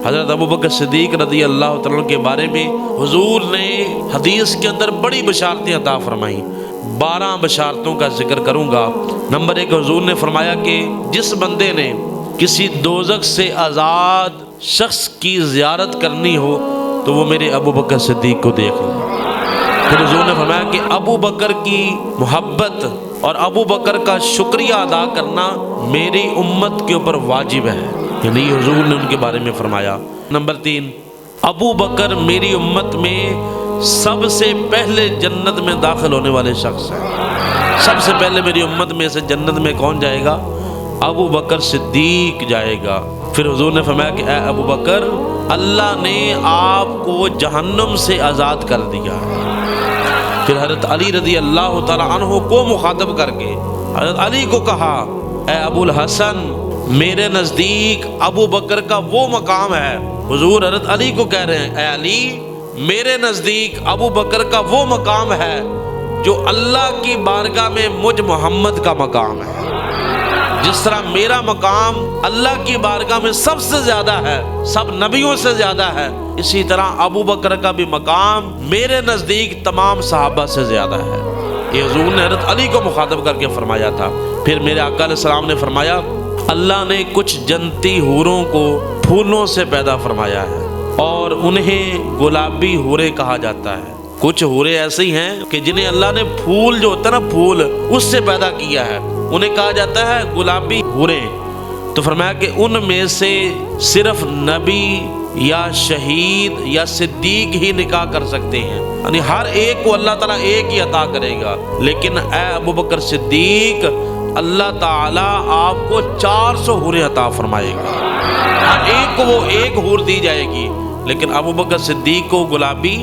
حضرت ابو بکر صدیق رضی اللہ تعالیٰ عنہ کے بارے میں حضور نے حدیث کے اندر بڑی بشارتیں عطا فرمائیں۔ 12 بشارتوں کا ذکر کروں گا۔ نمبر 1، حضور نے فرمایا کہ جس بندے نے کسی دوزخ سے آزاد شخص کی زیارت کرنی ہو تو وہ میرے ابو بکر صدیق کو دیکھ لے۔ پھر حضور نے فرمایا کہ ابو بکر کی محبت اور ابو بکر کا شکریہ ادا کرنا میری امت کے اوپر واجب ہے، یعنی حضور نے ان کے بارے میں فرمایا۔ نمبر 3، ابو بکر میری امت میں سب سے پہلے جنت میں داخل ہونے والے شخص ہیں۔ سب سے پہلے میری امت میں سے جنت میں کون جائے گا؟ ابو بکر صدیق جائے گا۔ پھر حضور نے فرمایا کہ اے ابو بکر، اللہ نے آپ کو جہنم سے آزاد کر دیا ہے۔ پھر حضرت علی رضی اللہ تعالیٰ عنہ کو مخاطب کر کے حضرت علی کو کہا، اے ابو الحسن، میرے نزدیک ابو بکر کا وہ مقام ہے۔ حضور حضرت علی کو کہہ رہے ہیں، اے علی، میرے نزدیک ابو بکر کا وہ مقام ہے جو اللہ کی بارگاہ میں مجھ محمد کا مقام ہے۔ جس طرح میرا مقام اللہ کی بارگاہ میں سب سے زیادہ ہے، سب نبیوں سے زیادہ ہے، اسی طرح ابو بکر کا بھی مقام میرے نزدیک تمام صحابہ سے زیادہ ہے۔ یہ حضور نے حضرت علی کو مخاطب کر کے فرمایا تھا۔ پھر میرے آقا علیہ السلام نے فرمایا، اللہ نے کچھ جنتی حوروں کو پھولوں سے پیدا فرمایا ہے اور انہیں گلابی حوریں کہا جاتا ہے۔ کچھ حوریں ایسی ہیں کہ جنہیں اللہ نے پھول جو ہوتا ہے نا، پھول، اس سے پیدا کیا ہے، انہیں کہا جاتا ہے گلابی حوریں۔ تو فرمایا کہ ان میں سے صرف نبی یا شہید یا صدیق ہی نکاح کر سکتے ہیں، یعنی ہر ایک کو اللہ تعالیٰ ایک ہی عطا کرے گا، لیکن اے ابو بکر صدیق، اللہ تعالیٰ آپ کو 400 حوریں عطا فرمائے گا۔ ہر ایک کو وہ ایک حور دی جائے گی، لیکن ابو بکر صدیق کو گلابی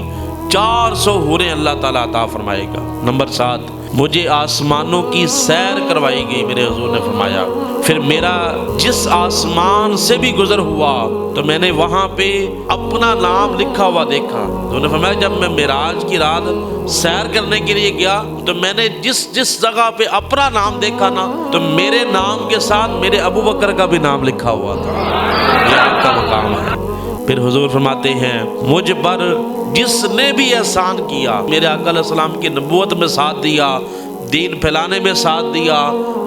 400 حوریں اللہ تعالیٰ عطا فرمائے گا۔ نمبر 7، مجھے آسمانوں کی سیر کروائی گئی، میرے حضور نے فرمایا، پھر میرا جس آسمان سے بھی گزر ہوا تو میں نے وہاں پہ اپنا نام لکھا ہوا دیکھا۔ تو انہوں نے فرمایا جب میں معراج کی رات سیر کرنے کے لیے گیا تو میں نے جس جگہ پہ اپنا نام دیکھا نا، تو میرے نام کے ساتھ میرے ابو بکر کا بھی نام لکھا ہوا تھا۔ یہ آپ کا مقام ہے۔ پھر حضور فرماتے ہیں، مجھ پر جس نے بھی احسان کیا، میرے آقا علیہ السلام کی نبوت میں ساتھ دیا، دین پھیلانے میں ساتھ دیا،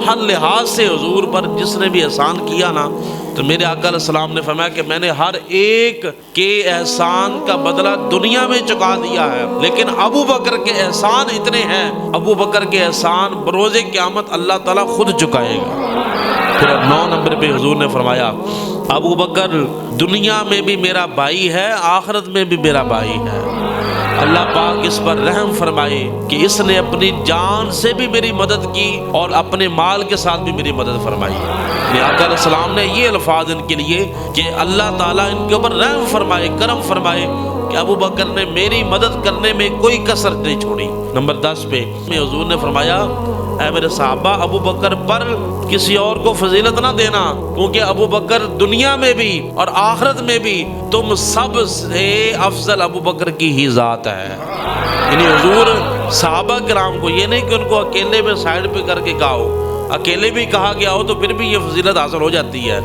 ہر لحاظ سے حضور پر جس نے بھی احسان کیا نا، تو میرے آقا علیہ السلام نے فرمایا کہ میں نے ہر ایک کے احسان کا بدلہ دنیا میں چکا دیا ہے، لیکن ابو بکر کے احسان اتنے ہیں، ابو بکر کے احسان بروز قیامت اللہ تعالیٰ خود چکائے گا۔ پھر 9 نمبر پہ حضور نے فرمایا، ابو بکر دنیا میں بھی میرا بھائی ہے، آخرت میں بھی میرا بھائی ہے۔ اللہ پاک اس پر رحم فرمائے کہ اس نے اپنی جان سے بھی میری مدد کی اور اپنے مال کے ساتھ بھی میری مدد فرمائی۔ آقا علیہ السلام نے یہ الفاظ ان کے لیے کہ اللہ تعالیٰ ان کے اوپر رحم فرمائے، کرم فرمائے کہ ابو بکر نے میری مدد کرنے میں کوئی کسر نہیں چھوڑی۔ نمبر 10 پہ حضور نے فرمایا، اے میرے صحابہ، ابو بکر پر کسی اور کو فضیلت نہ دینا، کیونکہ ابو بکر دنیا میں بھی اور آخرت میں بھی تم سب سے افضل ابو بکر کی ہی ذات ہے۔ یعنی حضور صحابہ کرام کو یہ نہیں کہ ان کو اکیلے میں سائڈ پہ کر کے کہو، اکیلے بھی کہا گیا ہو تو پھر بھی یہ فضیلت حاصل ہو جاتی ہے،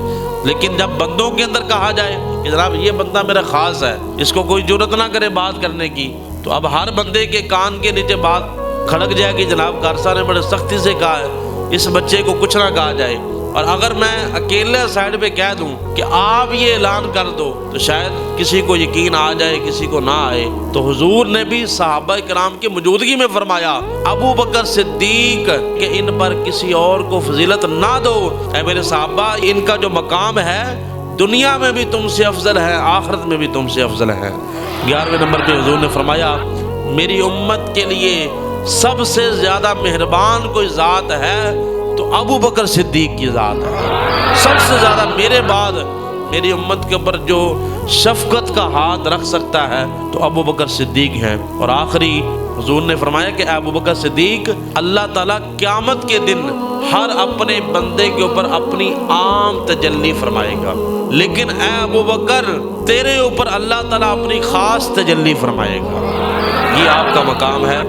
لیکن جب بندوں کے اندر کہا جائے کہ جناب یہ بندہ میرا خاص ہے، اس کو کوئی جرات نہ کرے بات کرنے کی، تو اب ہر بندے کے کان کے نیچے بات کھڑک جائے کہ جناب کارسا نے بڑے سختی سے کہا ہے، اس بچے کو کچھ نہ کہا جائے۔ اور اگر میں اکیلے سائڈ پہ کہہ دوں کہ آپ یہ اعلان کر دو تو شاید کسی کو یقین آ جائے، کسی کو نہ آئے۔ تو حضور نے بھی صحابہ کرام کی موجودگی میں فرمایا، ابو بکر صدیق کہ ان پر کسی اور کو فضیلت نہ دو، اے میرے صحابہ، ان کا جو مقام ہے دنیا میں بھی تم سے افضل ہے، آخرت میں بھی تم سے افضل ہے۔ 11ویں نمبر پہ حضور نے فرمایا، میری امت کے لیے سب سے زیادہ مہربان کوئی ذات ہے تو ابو بکر صدیق کی ذات ہے۔ سب سے زیادہ میرے بعد میری امت کے اوپر جو شفقت کا ہاتھ رکھ سکتا ہے تو ابو بکر صدیق ہیں۔ اور آخری حضور نے فرمایا کہ اے ابو بکر صدیق، اللہ تعالیٰ قیامت کے دن ہر اپنے بندے کے اوپر اپنی عام تجلی فرمائے گا، لیکن اے ابو بکر تیرے اوپر اللہ تعالیٰ اپنی خاص تجلی فرمائے گا۔ یہ آپ کا مقام ہے۔